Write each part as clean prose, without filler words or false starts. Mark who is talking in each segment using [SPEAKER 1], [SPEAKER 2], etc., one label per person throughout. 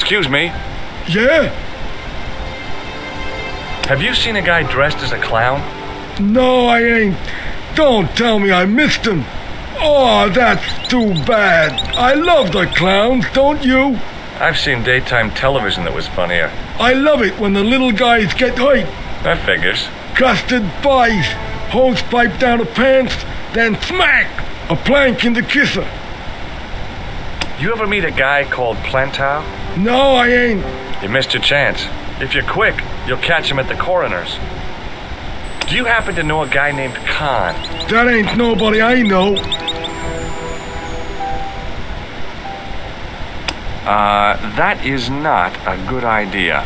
[SPEAKER 1] Excuse me.
[SPEAKER 2] Yeah?
[SPEAKER 1] Have you seen a guy dressed as a clown?
[SPEAKER 2] No, I ain't. Don't tell me I missed him. Oh, that's too bad. I love the clowns, don't you?
[SPEAKER 1] I've seen daytime television that was funnier.
[SPEAKER 2] I love it when the little guys get hurt.
[SPEAKER 1] That figures.
[SPEAKER 2] Custard pies, hose pipe down the pants, then smack! A plank in the kisser.
[SPEAKER 1] You ever meet a guy called Plantar?
[SPEAKER 2] No, I ain't.
[SPEAKER 1] You missed your chance. If you're quick, you'll catch him at the coroner's. Do you happen to know a guy named Khan?
[SPEAKER 2] That ain't nobody I know.
[SPEAKER 1] That is not a good idea.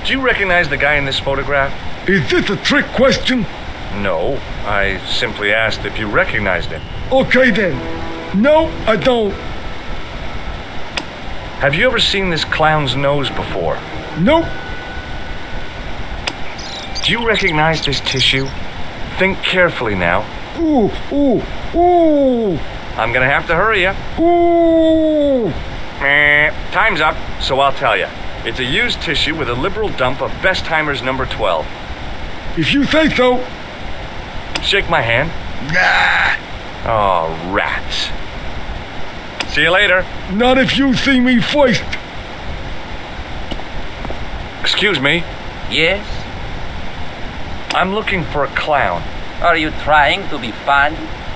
[SPEAKER 1] Do you recognize the guy in this photograph?
[SPEAKER 2] Is this a trick question?
[SPEAKER 1] No, I simply asked if you recognized him.
[SPEAKER 2] Okay then. No, I don't.
[SPEAKER 1] Have you ever seen this clown's nose before?
[SPEAKER 2] Nope.
[SPEAKER 1] Do you recognize this tissue? Think carefully now.
[SPEAKER 2] Ooh, ooh, ooh.
[SPEAKER 1] I'm gonna have to hurry you.
[SPEAKER 2] Ooh.
[SPEAKER 1] Time's up, so I'll tell you. It's a used tissue with a liberal dump of Bestheimer's number 12.
[SPEAKER 2] If you say so.
[SPEAKER 1] Shake my hand.
[SPEAKER 2] Nah.
[SPEAKER 1] Oh, rats. See you later.
[SPEAKER 2] Not if you see me first.
[SPEAKER 1] Excuse me.
[SPEAKER 3] Yes?
[SPEAKER 1] I'm looking for a clown.
[SPEAKER 3] Are you trying to be fun?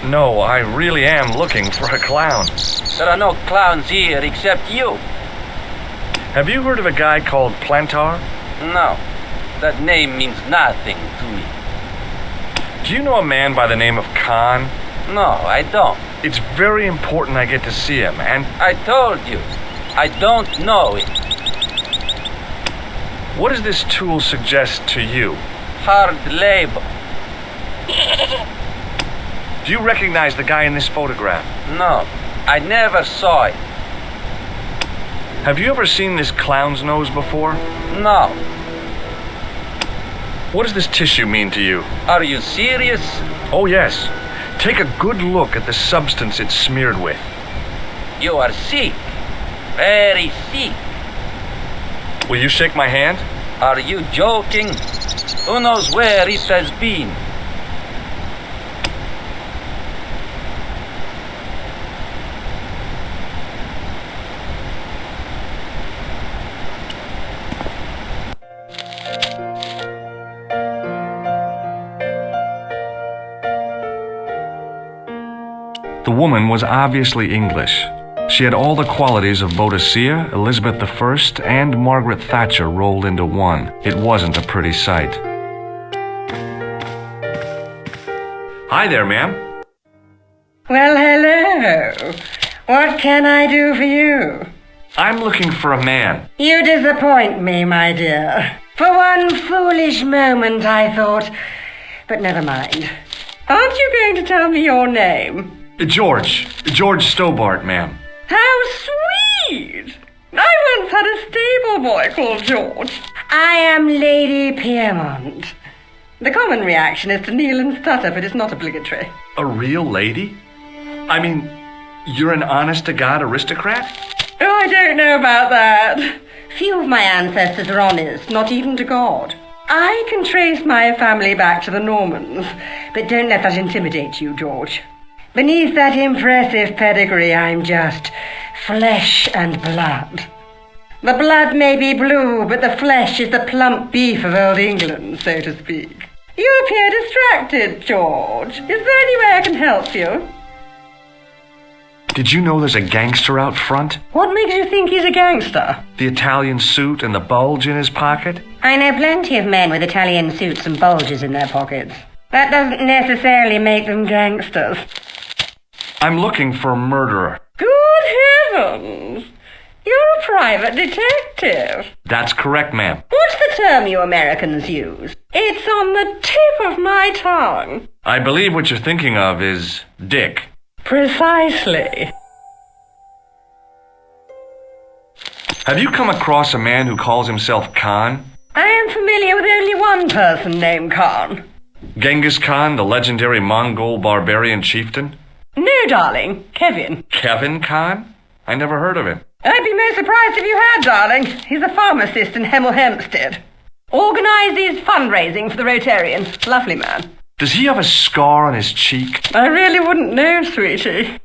[SPEAKER 1] No, I really am looking for a clown.
[SPEAKER 3] There are no clowns here except you.
[SPEAKER 1] Have you heard of a guy called Plantar?
[SPEAKER 3] No, that name means nothing to me.
[SPEAKER 1] Do you know a man by the name of Khan?
[SPEAKER 3] No, I don't.
[SPEAKER 1] It's very important I get to see him, and
[SPEAKER 3] I told you, I don't know it.
[SPEAKER 1] what does this tool suggest to you?
[SPEAKER 3] Hard labor.
[SPEAKER 1] Do you recognize the guy in this photograph?
[SPEAKER 3] No, I never saw it.
[SPEAKER 1] Have you ever seen this clown's nose before?
[SPEAKER 3] No.
[SPEAKER 1] What does this tissue mean to you?
[SPEAKER 3] Are you serious?
[SPEAKER 1] Oh, yes. Take a good look at the substance it's smeared with.
[SPEAKER 3] You are sick. Very sick.
[SPEAKER 1] Will you shake my hand?
[SPEAKER 3] Are you joking? Who knows where it has been?
[SPEAKER 1] The woman was obviously English. She had all the qualities of Boadicea, Elizabeth I, and Margaret Thatcher rolled into one. It wasn't a pretty sight. Hi there, ma'am.
[SPEAKER 4] Well, hello. What can I do for you?
[SPEAKER 1] I'm looking for a man.
[SPEAKER 4] You disappoint me, my dear. For one foolish moment I thought... But never mind. Aren't you going to tell me your name?
[SPEAKER 1] George Stobart, ma'am.
[SPEAKER 4] How sweet! I once had a stable boy called George. I am Lady Piermont. The common reaction is to kneel and stutter, but it's not obligatory.
[SPEAKER 1] A real lady? I mean, you're an honest-to-God aristocrat?
[SPEAKER 4] Oh, I don't know about that. Few of my ancestors are honest, not even to God. I can trace my family back to the Normans, but don't let that intimidate you, George. Beneath that impressive pedigree, I'm just flesh and blood. The blood may be blue, but the flesh is the plump beef of old England, so to speak. You appear distracted, George. Is there any way I can help you?
[SPEAKER 1] Did you know there's a gangster out front?
[SPEAKER 4] What makes you think he's a gangster?
[SPEAKER 1] The Italian suit and the bulge in his pocket?
[SPEAKER 4] I know plenty of men with Italian suits and bulges in their pockets. That doesn't necessarily make them gangsters.
[SPEAKER 1] I'm looking for a murderer.
[SPEAKER 4] Good heavens! You're a private detective.
[SPEAKER 1] That's correct, ma'am.
[SPEAKER 4] What's the term you Americans use? It's on the tip of my tongue.
[SPEAKER 1] I believe what you're thinking of is Dick.
[SPEAKER 4] Precisely.
[SPEAKER 1] Have you come across a man who calls himself Khan?
[SPEAKER 4] I am familiar with only one person named Khan.
[SPEAKER 1] Genghis Khan, the legendary Mongol barbarian chieftain?
[SPEAKER 4] No, darling. Kevin.
[SPEAKER 1] Kevin Khan? I never heard of him.
[SPEAKER 4] I'd be most surprised if you had, darling. He's a pharmacist in Hemel Hempstead. Organises fundraising for the Rotarians. Lovely man.
[SPEAKER 1] Does he have a scar on his cheek?
[SPEAKER 4] I really wouldn't know, sweetie.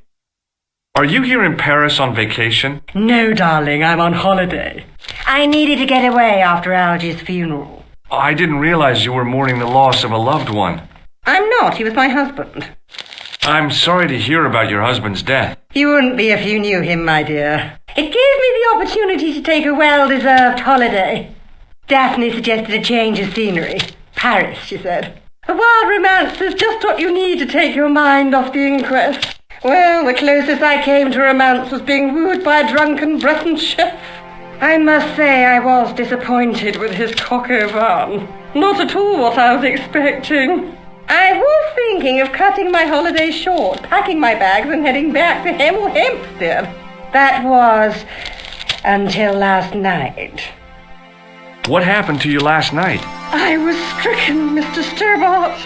[SPEAKER 1] Are you here in Paris on vacation?
[SPEAKER 4] No, darling, I'm on holiday. I needed to get away after Algy's funeral.
[SPEAKER 1] I didn't realize you were mourning the loss of a loved one.
[SPEAKER 4] I'm not. He was my husband.
[SPEAKER 1] I'm sorry to hear about your husband's death.
[SPEAKER 4] You wouldn't be if you knew him, my dear. It gave me the opportunity to take a well-deserved holiday. Daphne suggested a change of scenery. Paris, she said. A wild romance is just what you need to take your mind off the inquest. Well, the closest I came to romance was being wooed by a drunken Breton chef. I must say I was disappointed with his coq au vin. Not at all what I was expecting. I was thinking of cutting my holiday short, packing my bags and heading back to Hemel Hempstead. That was until last night.
[SPEAKER 1] What happened to you last night?
[SPEAKER 4] I was stricken, Mr. Stobart.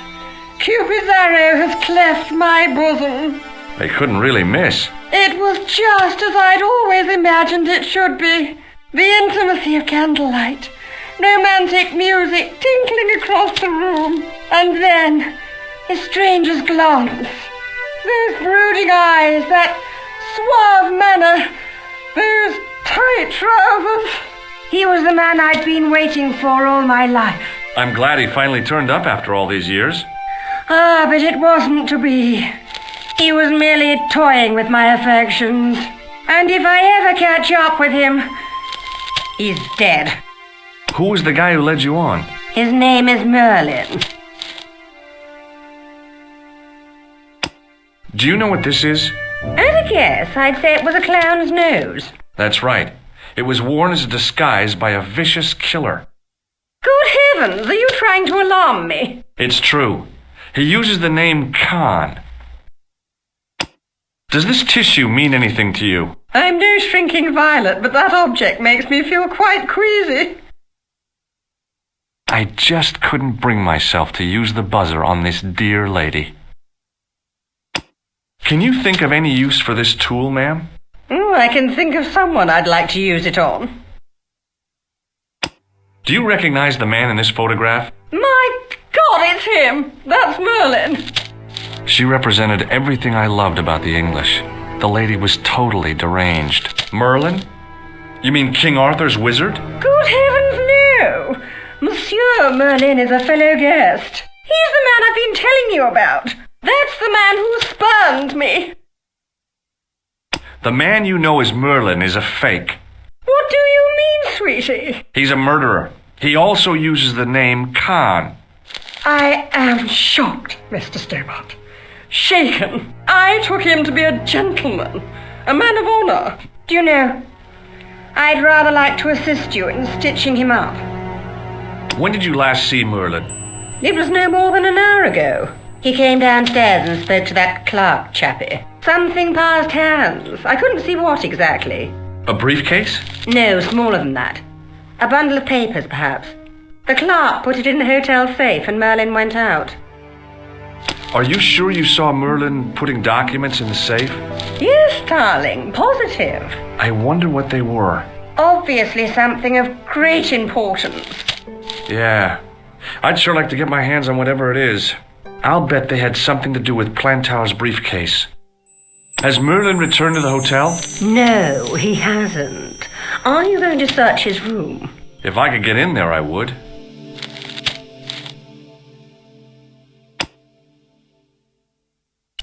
[SPEAKER 4] Cupid's arrow has cleft my bosom.
[SPEAKER 1] They couldn't really miss.
[SPEAKER 4] It was just as I'd always imagined it should be. The intimacy of candlelight, romantic music tinkling across the room, and then a stranger's glance. Those brooding eyes, that suave manner, those tight trousers. He was the man I'd been waiting for all my life.
[SPEAKER 1] I'm glad he finally turned up after all these years.
[SPEAKER 4] Ah, but it wasn't to be. He was merely toying with my affections. And if I ever catch up with him, he's dead.
[SPEAKER 1] Who was the guy who led you on?
[SPEAKER 4] His name is Merlin.
[SPEAKER 1] Do you know what this is?
[SPEAKER 4] At a guess, I'd say it was a clown's nose.
[SPEAKER 1] That's right. It was worn as a disguise by a vicious killer.
[SPEAKER 4] Good heavens, are you trying to alarm me?
[SPEAKER 1] It's true. He uses the name Khan. Does this tissue mean anything to you?
[SPEAKER 4] I'm no shrinking violet, but that object makes me feel quite queasy.
[SPEAKER 1] I just couldn't bring myself to use the buzzer on this dear lady. Can you think of any use for this tool, ma'am?
[SPEAKER 4] I can think of someone I'd like to use it on.
[SPEAKER 1] Do you recognize the man in this photograph?
[SPEAKER 4] My God, it's him! That's Merlin!
[SPEAKER 1] She represented everything I loved about the English. The lady was totally deranged. Merlin? You mean King Arthur's wizard?
[SPEAKER 4] Good heavens, no! Monsieur Merlin is a fellow guest. He's the man I've been telling you about. That's the man who spurned me.
[SPEAKER 1] The man you know as Merlin is a fake.
[SPEAKER 4] What do you mean, sweetie?
[SPEAKER 1] He's a murderer. He also uses the name Khan.
[SPEAKER 4] I am shocked, Mr. Stobart. Shaken. I took him to be a gentleman, a man of honour. Do you know, I'd rather like to assist you in stitching him up.
[SPEAKER 1] When did you last see Merlin?
[SPEAKER 4] It was no more than an hour ago. He came downstairs and spoke to that clerk chappie. Something passed hands. I couldn't see what exactly.
[SPEAKER 1] A briefcase?
[SPEAKER 4] No, smaller than that. A bundle of papers, perhaps. The clerk put it in the hotel safe and Merlin went out.
[SPEAKER 1] Are you sure you saw Merlin putting documents in the safe?
[SPEAKER 4] Yes, darling, positive.
[SPEAKER 1] I wonder what they were.
[SPEAKER 4] Obviously something of great importance.
[SPEAKER 1] Yeah. I'd sure like to get my hands on whatever it is. I'll bet they had something to do with Plantow's briefcase. Has Merlin returned to the hotel?
[SPEAKER 4] No, he hasn't. Are you going to search his room?
[SPEAKER 1] If I could get in there, I would.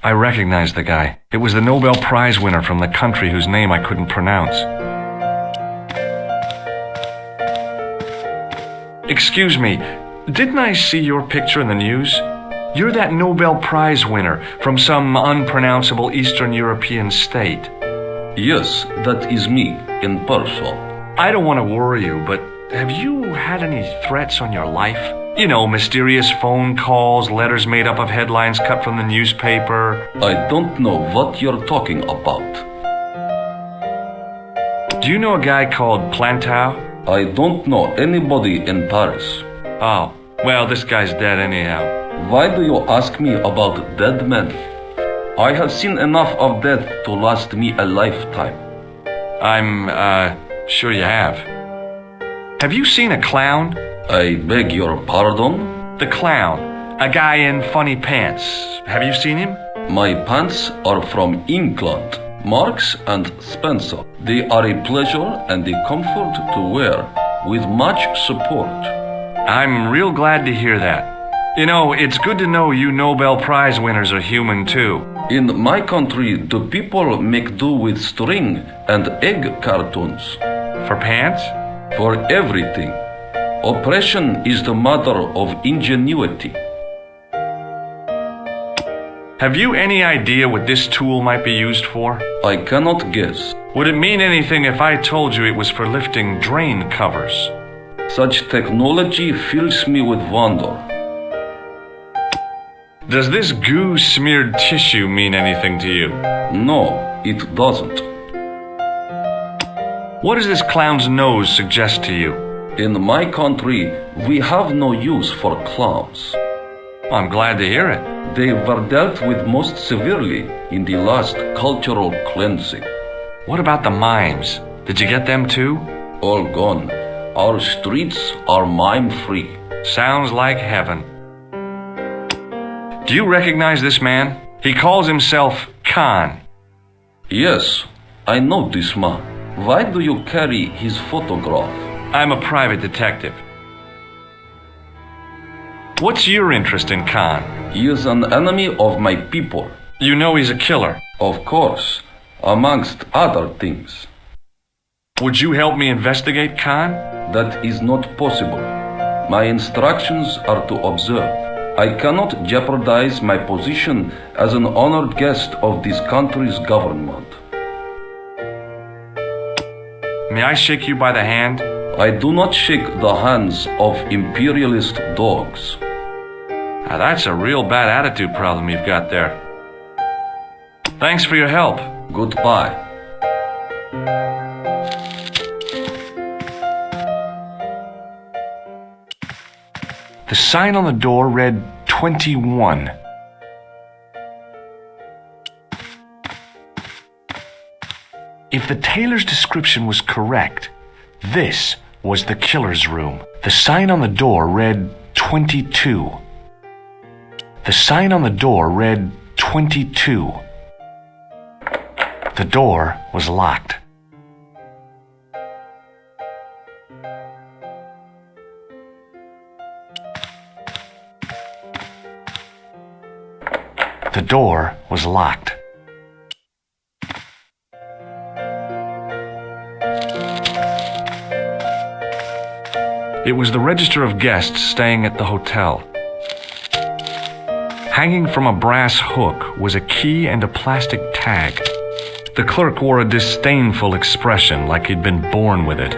[SPEAKER 1] I recognized the guy. It was the Nobel Prize winner from the country whose name I couldn't pronounce. Excuse me, didn't I see your picture in the news? You're that Nobel Prize winner from some unpronounceable Eastern European state.
[SPEAKER 5] Yes, that is me, in person.
[SPEAKER 1] I don't want to worry you, but have you had any threats on your life? You know, mysterious phone calls, letters made up of headlines cut from the newspaper.
[SPEAKER 5] I don't know what you're talking about.
[SPEAKER 1] Do you know a guy called Plantow?
[SPEAKER 5] I don't know anybody in Paris.
[SPEAKER 1] Oh, well, this guy's dead anyhow.
[SPEAKER 5] Why do you ask me about dead men? I have seen enough of death to last me a lifetime.
[SPEAKER 1] I'm, sure you have. Have you seen a clown?
[SPEAKER 5] I beg your pardon?
[SPEAKER 1] The clown. A guy in funny pants. Have you seen him?
[SPEAKER 5] My pants are from England, Marks and Spencer. They are a pleasure and a comfort to wear, with much support.
[SPEAKER 1] I'm real glad to hear that. You know, it's good to know you Nobel Prize winners are human too.
[SPEAKER 5] In my country, the people make do with string and egg cartoons.
[SPEAKER 1] For pants?
[SPEAKER 5] For everything. Oppression is the mother of ingenuity.
[SPEAKER 1] Have you any idea what this tool might be used for?
[SPEAKER 5] I cannot guess.
[SPEAKER 1] Would it mean anything if I told you it was for lifting drain covers?
[SPEAKER 5] Such technology fills me with wonder.
[SPEAKER 1] Does this goo-smeared tissue mean anything to you?
[SPEAKER 5] No, it doesn't.
[SPEAKER 1] What does this clown's nose suggest to you?
[SPEAKER 5] In my country, we have no use for clowns.
[SPEAKER 1] I'm glad to hear it.
[SPEAKER 5] They were dealt with most severely in the last cultural cleansing.
[SPEAKER 1] What about the mimes? Did you get them too?
[SPEAKER 5] All gone. Our streets are mime-free.
[SPEAKER 1] Sounds like heaven. Do you recognize this man? He calls himself Khan.
[SPEAKER 5] Yes, I know this man. Why do you carry his photograph?
[SPEAKER 1] I'm a private detective. What's your interest in Khan?
[SPEAKER 5] He is an enemy of my people.
[SPEAKER 1] You know he's a killer.
[SPEAKER 5] Of course, amongst other things.
[SPEAKER 1] Would you help me investigate Khan?
[SPEAKER 5] That is not possible. My instructions are to observe. I cannot jeopardize my position as an honored guest of this country's government.
[SPEAKER 1] May I shake you by the hand?
[SPEAKER 5] I do not shake the hands of imperialist dogs.
[SPEAKER 1] Now that's a real bad attitude problem you've got there. Thanks for your help.
[SPEAKER 5] Goodbye.
[SPEAKER 1] The sign on the door read 21. If the tailor's description was correct, this was the killer's room. The sign on the door read 22. The sign on the door read 22. The door was locked. The door was locked. It was the register of guests staying at the hotel. Hanging from a brass hook was a key and a plastic tag. The clerk wore a disdainful expression like he'd been born with it.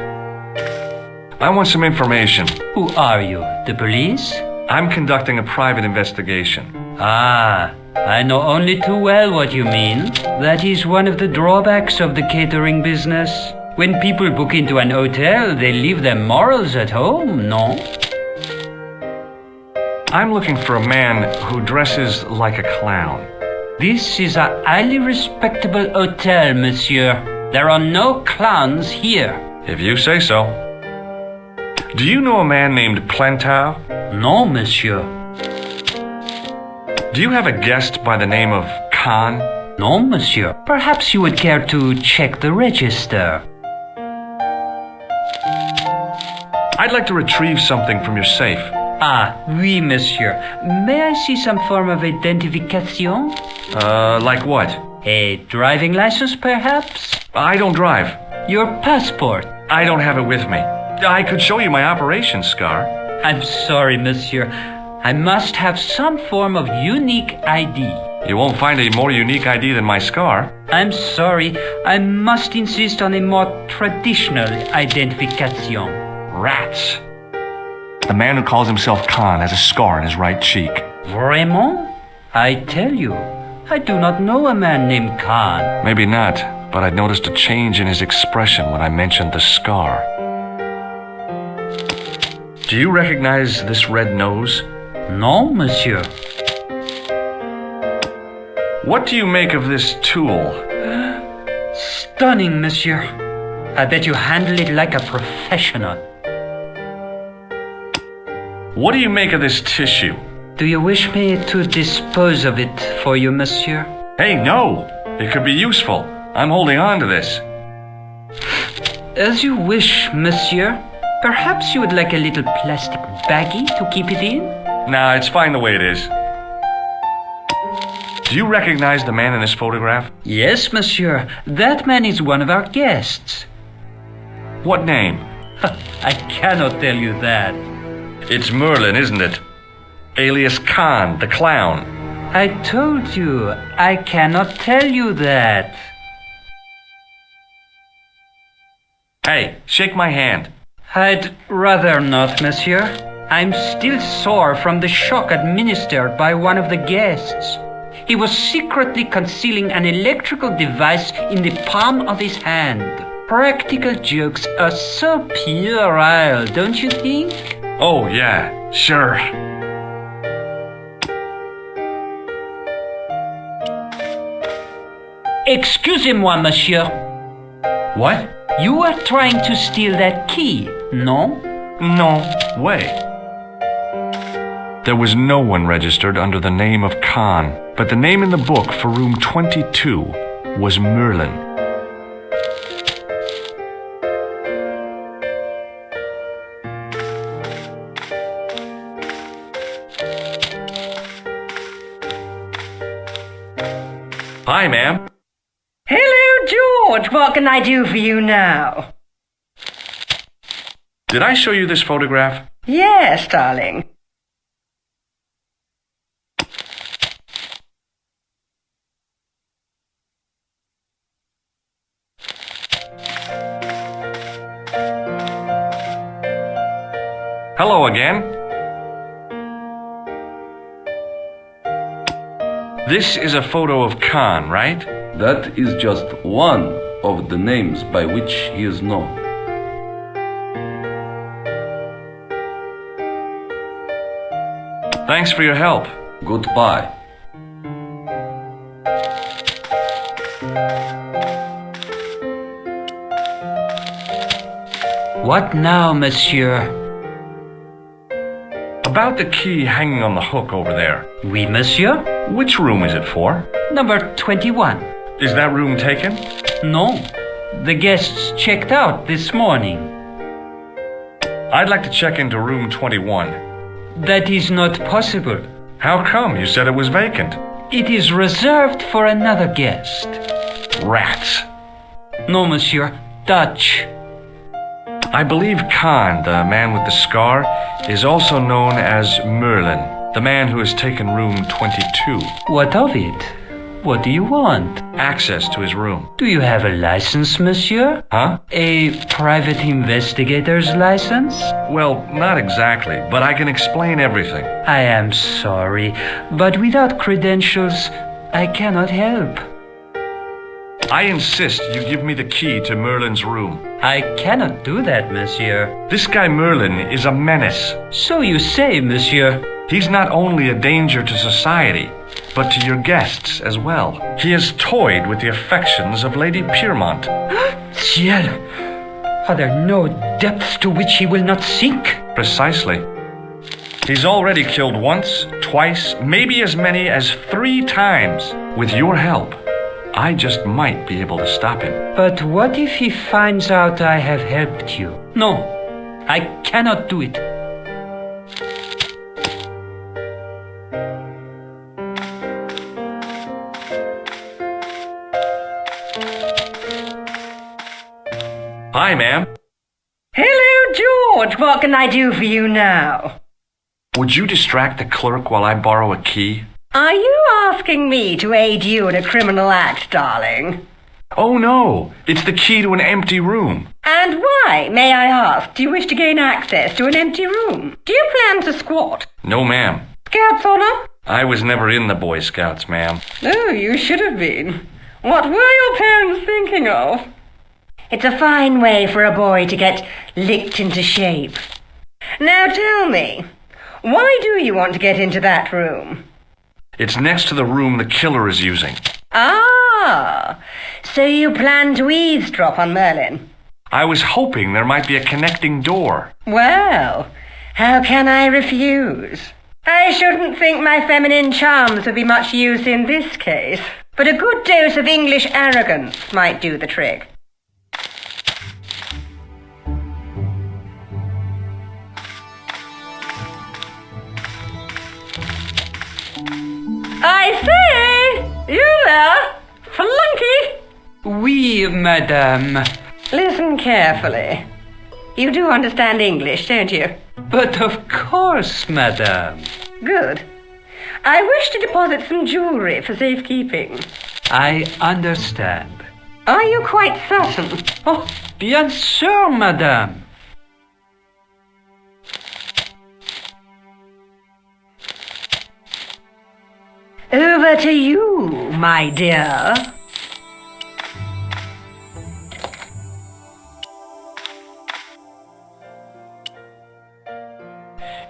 [SPEAKER 1] I want some information.
[SPEAKER 6] Who are you? The police?
[SPEAKER 1] I'm conducting a private investigation.
[SPEAKER 6] Ah, I know only too well what you mean. That is one of the drawbacks of the catering business. When people book into an hotel, they leave their morals at home, no?
[SPEAKER 1] I'm looking for a man who dresses like a clown.
[SPEAKER 6] This is a highly respectable hotel, monsieur. There are no clowns here.
[SPEAKER 1] If you say so. Do you know a man named Plentau?
[SPEAKER 6] No, monsieur.
[SPEAKER 1] Do you have a guest by the name of Khan?
[SPEAKER 6] No, monsieur. Perhaps you would care to check the register.
[SPEAKER 1] I'd like to retrieve something from your safe.
[SPEAKER 6] Ah, oui, monsieur. May I see some form of identification?
[SPEAKER 1] Like what?
[SPEAKER 6] A driving license, perhaps?
[SPEAKER 1] I don't drive.
[SPEAKER 6] Your passport?
[SPEAKER 1] I don't have it with me. I could show you my operation scar.
[SPEAKER 6] I'm sorry, monsieur. I must have some form of unique ID.
[SPEAKER 1] You won't find a more unique ID than my scar.
[SPEAKER 6] I'm sorry. I must insist on a more traditional identification.
[SPEAKER 1] Rats. The man who calls himself Khan has a scar on his right cheek.
[SPEAKER 6] Vraiment? I tell you, I do not know a man named Khan.
[SPEAKER 1] Maybe not, but I'd noticed a change in his expression when I mentioned the scar. Do you recognize this red nose?
[SPEAKER 6] No, monsieur.
[SPEAKER 1] What do you make of this tool?
[SPEAKER 6] Stunning, monsieur. I bet you handle it like a professional.
[SPEAKER 1] What do you make of this tissue?
[SPEAKER 6] Do you wish me to dispose of it for you, monsieur?
[SPEAKER 1] Hey, no! It could be useful. I'm holding on to this.
[SPEAKER 6] As you wish, monsieur. Perhaps you would like a little plastic baggie to keep it in?
[SPEAKER 1] Nah, it's fine the way it is. Do you recognize the man in this photograph?
[SPEAKER 6] Yes, monsieur. That man is one of our guests.
[SPEAKER 1] What name?
[SPEAKER 6] I cannot tell you that.
[SPEAKER 1] It's Merlin, isn't it? Alias Khan, the clown.
[SPEAKER 6] I told you, I cannot tell you that.
[SPEAKER 1] Hey, shake my hand.
[SPEAKER 6] I'd rather not, monsieur. I'm still sore from the shock administered by one of the guests. He was secretly concealing an electrical device in the palm of his hand. Practical jokes are so puerile, don't you think?
[SPEAKER 1] Oh, yeah, sure.
[SPEAKER 6] Excusez-moi, monsieur.
[SPEAKER 1] What?
[SPEAKER 6] You are trying to steal that key, no?
[SPEAKER 1] No way. There was no one registered under the name of Khan, but the name in the book for room 22 was Merlin. Hi, ma'am.
[SPEAKER 4] Hello, George. What can I do for you now?
[SPEAKER 1] Did I show you this photograph?
[SPEAKER 4] Yes, darling.
[SPEAKER 1] Hello again. This is a photo of Khan, right?
[SPEAKER 5] That is just one of the names by which he is known.
[SPEAKER 1] Thanks for your help.
[SPEAKER 5] Goodbye.
[SPEAKER 6] What now, monsieur?
[SPEAKER 1] About the key hanging on the hook over there.
[SPEAKER 6] Oui, monsieur.
[SPEAKER 1] Which room is it for?
[SPEAKER 6] Number 21.
[SPEAKER 1] Is that room taken?
[SPEAKER 6] No. The guests checked out this morning.
[SPEAKER 1] I'd like to check into room 21.
[SPEAKER 6] That is not possible.
[SPEAKER 1] How come? You said it was vacant.
[SPEAKER 6] It is reserved for another guest.
[SPEAKER 1] Rats.
[SPEAKER 6] No, monsieur. Dutch.
[SPEAKER 1] I believe Khan, the man with the scar, is also known as Merlin, the man who has taken room 22.
[SPEAKER 6] What of it? What do you want?
[SPEAKER 1] Access to his room.
[SPEAKER 6] Do you have a license, monsieur?
[SPEAKER 1] Huh?
[SPEAKER 6] A private investigator's license?
[SPEAKER 1] Well, not exactly, but I can explain everything.
[SPEAKER 6] I am sorry, but without credentials, I cannot help.
[SPEAKER 1] I insist you give me the key to Merlin's room.
[SPEAKER 6] I cannot do that, monsieur.
[SPEAKER 1] This guy Merlin is a menace.
[SPEAKER 6] So you say, monsieur.
[SPEAKER 1] He's not only a danger to society, but to your guests as well. He has toyed with the affections of Lady Piermont.
[SPEAKER 6] Ciel! Are there no depths to which he will not sink?
[SPEAKER 1] Precisely. He's already killed once, twice, maybe as many as 3 times. With your help, I just might be able to stop him.
[SPEAKER 6] But what if he finds out I have helped you? No, I cannot do it.
[SPEAKER 1] Hi, ma'am.
[SPEAKER 4] Hello, George. What can I do for you now?
[SPEAKER 1] Would you distract the clerk while I borrow a key?
[SPEAKER 4] Are you asking me to aid you in a criminal act, darling?
[SPEAKER 1] Oh, no. It's the key to an empty room.
[SPEAKER 4] And why, may I ask, do you wish to gain access to an empty room? Do you plan to squat?
[SPEAKER 1] No, ma'am.
[SPEAKER 4] Scouts honor?
[SPEAKER 1] I was never in the Boy Scouts, ma'am.
[SPEAKER 4] Oh, you should have been. What were your parents thinking of? It's a fine way for a boy to get licked into shape. Now tell me, why do you want to get into that room?
[SPEAKER 1] It's next to the room the killer is using.
[SPEAKER 4] Ah, so you plan to eavesdrop on Merlin?
[SPEAKER 1] I was hoping there might be a connecting door.
[SPEAKER 4] Well, how can I refuse? I shouldn't think my feminine charms would be much use in this case, but a good dose of English arrogance might do the trick. I say! You there? Flunky!
[SPEAKER 6] Oui, madame.
[SPEAKER 4] Listen carefully. You do understand English, don't you?
[SPEAKER 6] But of course, madame.
[SPEAKER 4] Good. I wish to deposit some jewellery for safekeeping.
[SPEAKER 6] I understand.
[SPEAKER 4] Are you quite certain?
[SPEAKER 6] Oh, bien sûr, madame.
[SPEAKER 4] Over to you, my dear.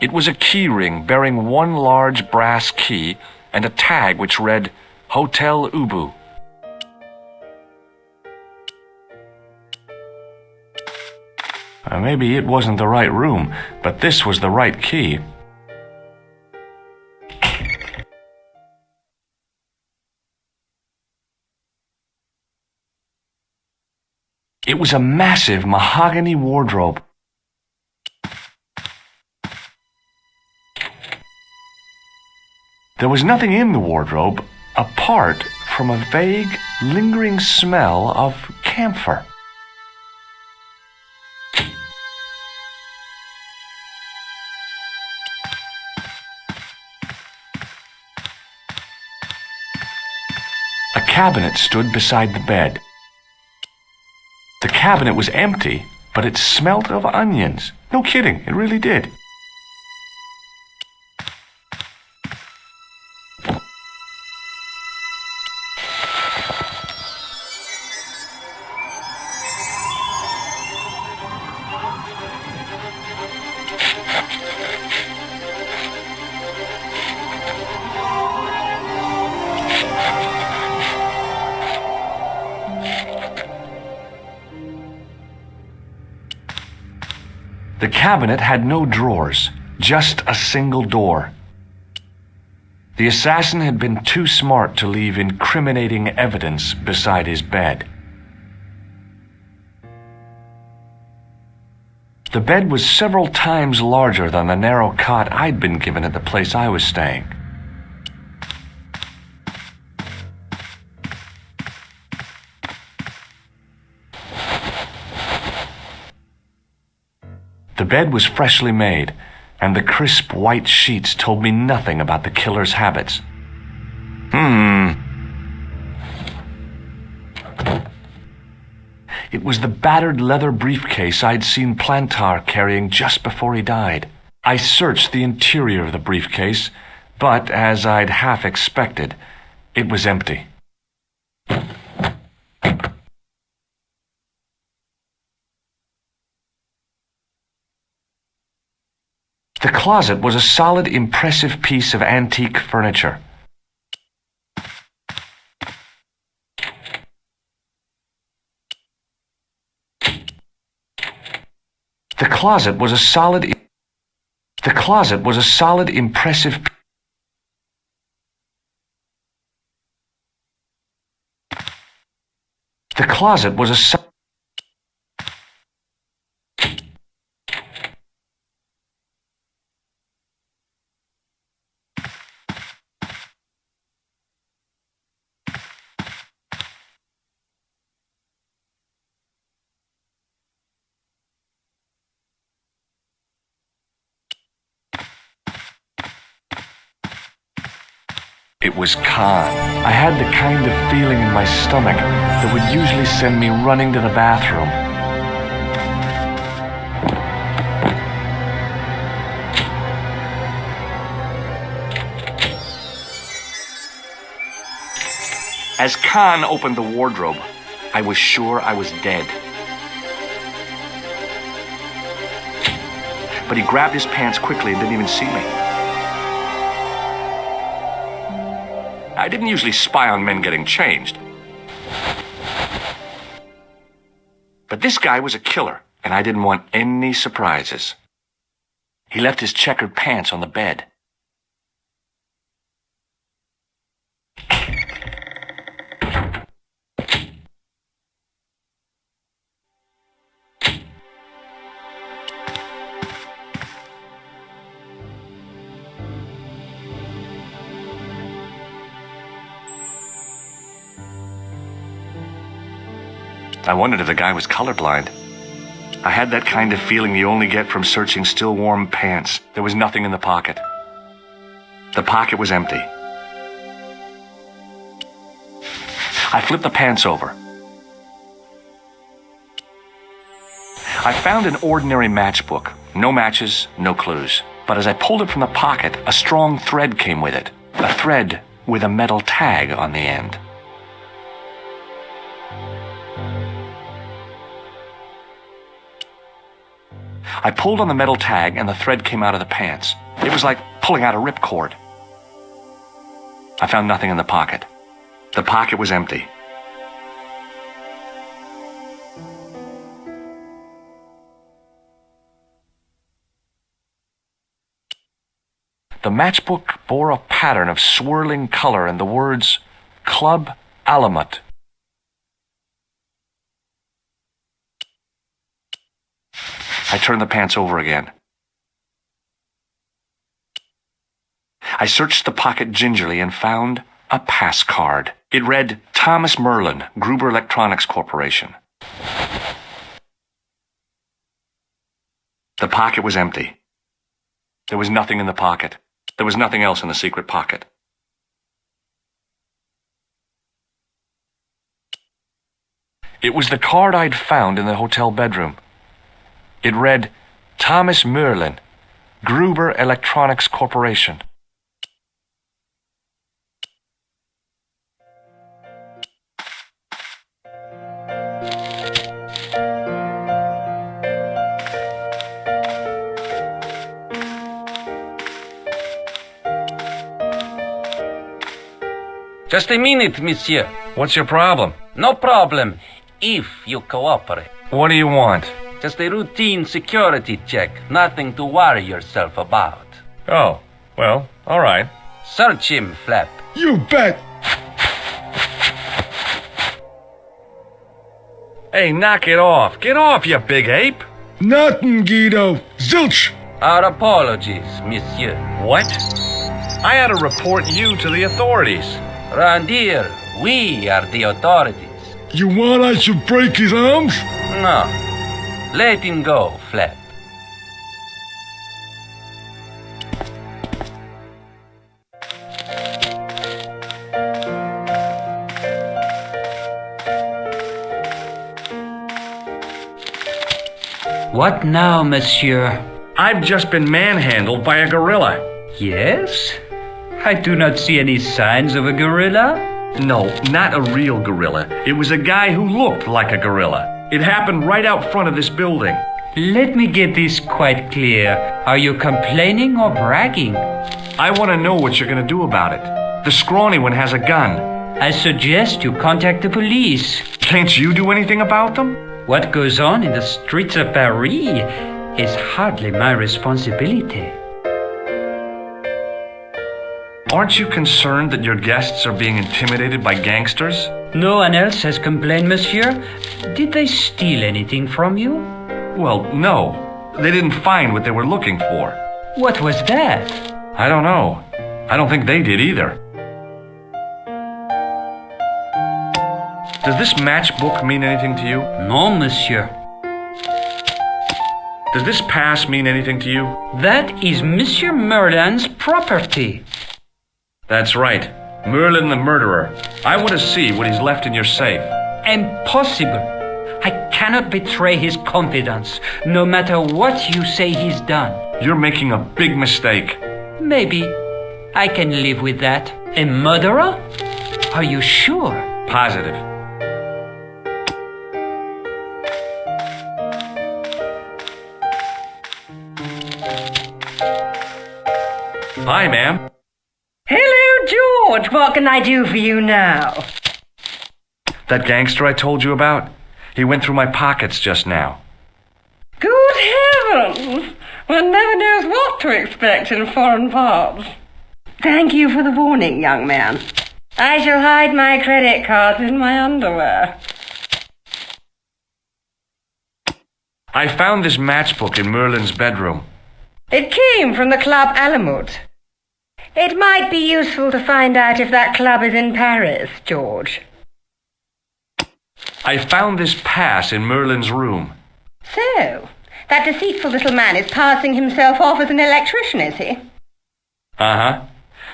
[SPEAKER 1] It was a key ring bearing one large brass key and a tag which read Hotel Ubu. Maybe it wasn't the right room, but this was the right key. It was a massive mahogany wardrobe. There was nothing in the wardrobe apart from a vague, lingering smell of camphor. A cabinet stood beside the bed. The cabinet was empty, but it smelt of onions. No kidding, it really did. The cabinet had no drawers, just a single door. The assassin had been too smart to leave incriminating evidence beside his bed. The bed was several times larger than the narrow cot I'd been given at the place I was staying. The bed was freshly made, and the crisp white sheets told me nothing about the killer's habits. It was the battered leather briefcase I'd seen Plantar carrying just before he died. I searched the interior of the briefcase, but as I'd half expected, it was empty. The closet was a solid, impressive piece of antique furniture. The closet was a solid, impressive. The closet was a It was Khan. I had the kind of feeling in my stomach that would usually send me running to the bathroom. As Khan opened the wardrobe, I was sure I was dead. But he grabbed his pants quickly and didn't even see me. I didn't usually spy on men getting changed. But But this guy was a killer, and I didn't want any surprises. He left his checkered pants on the bed. I wondered if the guy was colorblind. I had that kind of feeling you only get from searching still warm pants. There was nothing in the pocket. The pocket was empty. I flipped the pants over. I found an ordinary matchbook. No matches, no clues. But as I pulled it from the pocket, a strong thread came with it. A thread with a metal tag on the end. I pulled on the metal tag and the thread came out of the pants. It was like pulling out a ripcord. I found nothing in the pocket. The pocket was empty. The matchbook bore a pattern of swirling color and the words Club Alamut. I turned the pants over again. I searched the pocket gingerly and found a pass card. It read, Thomas Merlin, Gruber Electronics Corporation. The pocket was empty. There was nothing in the pocket. There was nothing else in the secret pocket. It was the card I'd found in the hotel bedroom. It read, Thomas Merlin, Gruber Electronics Corporation.
[SPEAKER 3] Just a minute, monsieur.
[SPEAKER 1] What's your problem?
[SPEAKER 3] No problem, if you cooperate.
[SPEAKER 1] What do you want?
[SPEAKER 3] Just a routine security check. Nothing to worry yourself about.
[SPEAKER 1] Oh, well, all right.
[SPEAKER 3] Search him, Flap.
[SPEAKER 2] You bet.
[SPEAKER 1] Hey, knock it off. Get off, you big ape.
[SPEAKER 2] Nothing, Guido. Zilch.
[SPEAKER 3] Our apologies, monsieur.
[SPEAKER 1] What? I had to report you to the authorities.
[SPEAKER 3] Round here, we are the authorities.
[SPEAKER 2] You want I should break his arms?
[SPEAKER 3] No. Let him go, Flap.
[SPEAKER 6] What now, monsieur?
[SPEAKER 1] I've just been manhandled by a gorilla.
[SPEAKER 6] Yes? I do not see any signs of a gorilla.
[SPEAKER 1] No, not a real gorilla. It was a guy who looked like a gorilla. It happened right out front of this building.
[SPEAKER 6] Let me get this quite clear. Are you complaining or bragging?
[SPEAKER 1] I want to know what you're going to do about it. The scrawny one has a gun.
[SPEAKER 6] I suggest you contact the police.
[SPEAKER 1] Can't you do anything about them?
[SPEAKER 6] What goes on in the streets of Paris is hardly my responsibility.
[SPEAKER 1] Aren't you concerned that your guests are being intimidated by gangsters?
[SPEAKER 6] No one else has complained, monsieur. Did they steal anything from you?
[SPEAKER 1] Well, no. They didn't find what they were looking for.
[SPEAKER 6] What was that?
[SPEAKER 1] I don't know. I don't think they did either. Does this matchbook mean anything to you?
[SPEAKER 6] No, monsieur.
[SPEAKER 1] Does this pass mean anything to you?
[SPEAKER 6] That is Monsieur Merlin's property.
[SPEAKER 1] That's right. Merlin the murderer. I want to see what he's left in your safe.
[SPEAKER 6] Impossible. I cannot betray his confidence, no matter what you say he's done.
[SPEAKER 1] You're making a big mistake.
[SPEAKER 6] Maybe I can live with that. A murderer? Are you sure?
[SPEAKER 1] Positive. Hi, ma'am.
[SPEAKER 4] Hello, George. What can I do for you now?
[SPEAKER 1] That gangster I told you about? He went through my pockets just now.
[SPEAKER 4] Good heavens! One never knows what to expect in foreign parts. Thank you for the warning, young man. I shall hide my credit cards in my underwear.
[SPEAKER 1] I found this matchbook in Merlin's bedroom.
[SPEAKER 4] It came from the Club Alamut. It might be useful to find out if that club is in Paris, George.
[SPEAKER 1] I found this pass in Merlin's room.
[SPEAKER 4] So, that deceitful little man is passing himself off as an electrician, is he?
[SPEAKER 1] Uh-huh.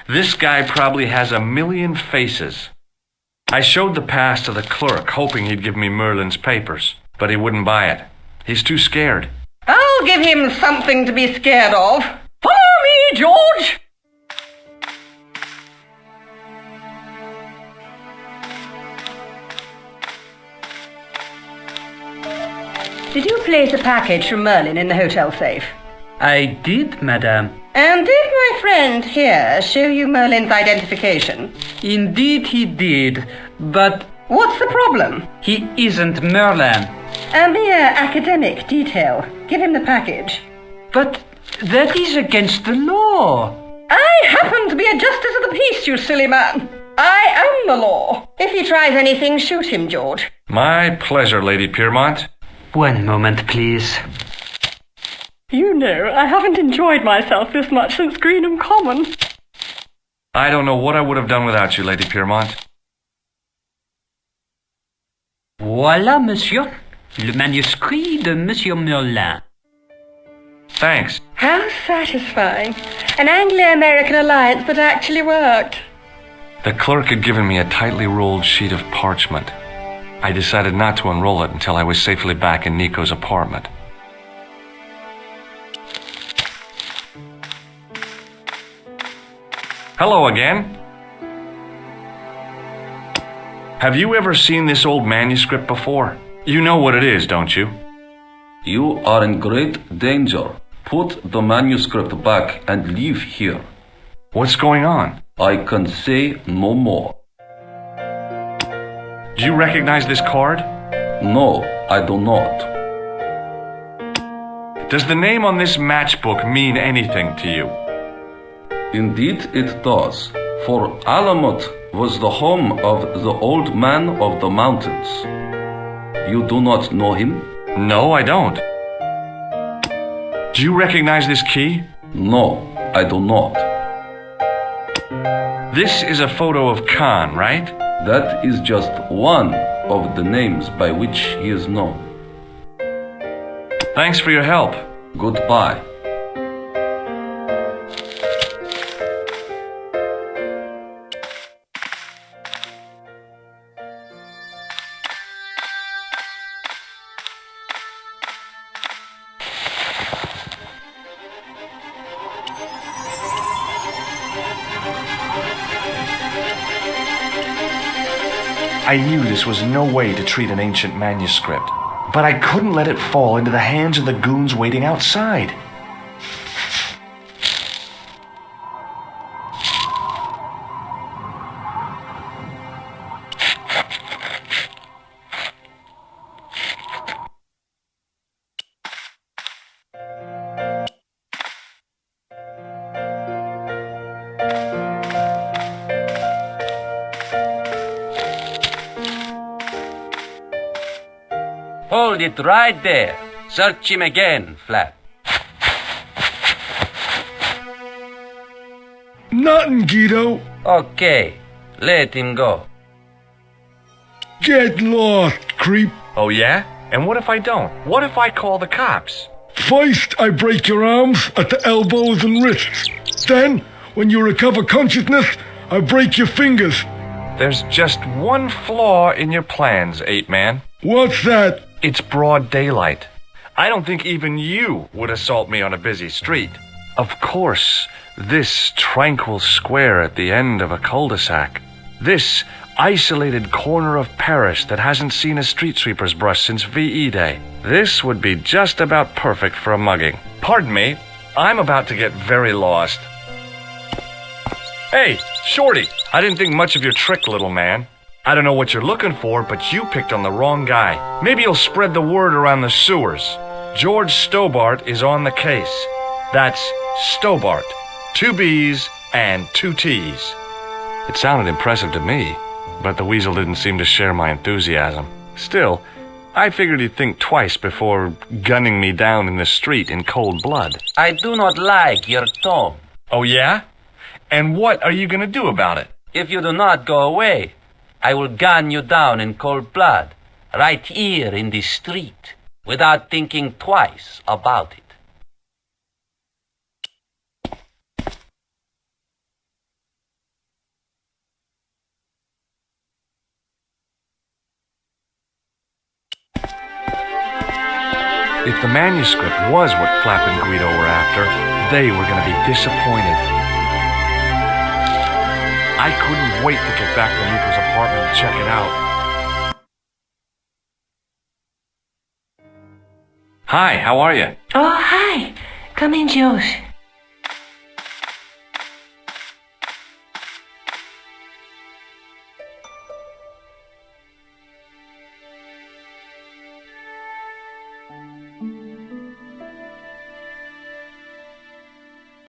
[SPEAKER 1] This guy probably has 1,000,000 faces. I showed the pass to the clerk, hoping he'd give me Merlin's papers, but he wouldn't buy it. He's too scared.
[SPEAKER 4] I'll give him something to be scared of. Follow me, George! Did you place a package from Merlin in the hotel safe?
[SPEAKER 6] I did, madame.
[SPEAKER 4] And did my friend here show you Merlin's identification?
[SPEAKER 6] Indeed he did, but
[SPEAKER 4] What's the problem?
[SPEAKER 6] he isn't Merlin.
[SPEAKER 4] A mere academic detail. Give him the package.
[SPEAKER 6] But that is against the law.
[SPEAKER 4] I happen to be a justice of the peace, you silly man. I am the law. If he tries anything, shoot him, George.
[SPEAKER 1] My pleasure, Lady Piermont.
[SPEAKER 6] One moment, please.
[SPEAKER 4] You know, I haven't enjoyed myself this much since Greenham Common.
[SPEAKER 1] I don't know what I would have done without you, Lady Piermont.
[SPEAKER 6] Voilà, monsieur. Le manuscrit de Monsieur Merlin.
[SPEAKER 1] Thanks.
[SPEAKER 4] How satisfying. An Anglo-American alliance that actually worked.
[SPEAKER 1] The clerk had given me a tightly rolled sheet of parchment. I decided not to unroll it until I was safely back in Nico's apartment. Hello again. Have you ever seen this old manuscript before? You know what it is, don't you?
[SPEAKER 5] You are in great danger. Put the manuscript back and leave here.
[SPEAKER 1] What's going on?
[SPEAKER 5] I can say no more.
[SPEAKER 1] Do you recognize this card?
[SPEAKER 5] No, I do not.
[SPEAKER 1] Does the name on this matchbook mean anything to you?
[SPEAKER 5] Indeed it does, for Alamut was the home of the old man of the mountains. You do not know him?
[SPEAKER 1] No, I don't. Do you recognize this key?
[SPEAKER 5] No, I do not.
[SPEAKER 1] This is a photo of Khan, right?
[SPEAKER 5] That is just one of the names by which he is known.
[SPEAKER 1] Thanks for your help.
[SPEAKER 5] Goodbye.
[SPEAKER 1] I knew this was no way to treat an ancient manuscript, but I couldn't let it fall into the hands of the goons waiting outside.
[SPEAKER 3] Hold it right there. Search him again, Flap.
[SPEAKER 2] Nothing, Guido.
[SPEAKER 3] Okay, let him go.
[SPEAKER 2] Get lost, creep.
[SPEAKER 1] Oh yeah? And what if I don't? What if I call the cops?
[SPEAKER 2] First, I break your arms at the elbows and wrists. Then, when you recover consciousness, I break your fingers.
[SPEAKER 1] There's just one flaw in your plans, Ape-Man.
[SPEAKER 2] What's that?
[SPEAKER 1] It's broad daylight. I don't think even you would assault me on a busy street. Of course, this tranquil square at the end of a cul-de-sac. This isolated corner of Paris that hasn't seen a street sweeper's brush since VE Day. This would be just about perfect for a mugging. Pardon me, I'm about to get very lost. Hey, Shorty, I didn't think much of your trick, little man. I don't know what you're looking for, but you picked on the wrong guy. Maybe you'll spread the word around the sewers. George Stobart is on the case. That's Stobart. 2 B's and 2 T's. It sounded impressive to me, but the weasel didn't seem to share my enthusiasm. Still, I figured he'd think twice before gunning me down in the street in cold blood.
[SPEAKER 3] I do not like your tone.
[SPEAKER 1] Oh, yeah? And what are you going to do about it?
[SPEAKER 3] If you do not go away, I will gun you down in cold blood, right here in the street, without thinking twice about it.
[SPEAKER 1] If the manuscript was what Flap and Guido were after, they were going to be disappointed. I couldn't wait to get back to Nico's apartment and check it out. Hi, how are you?
[SPEAKER 4] Oh, hi. Come in, George.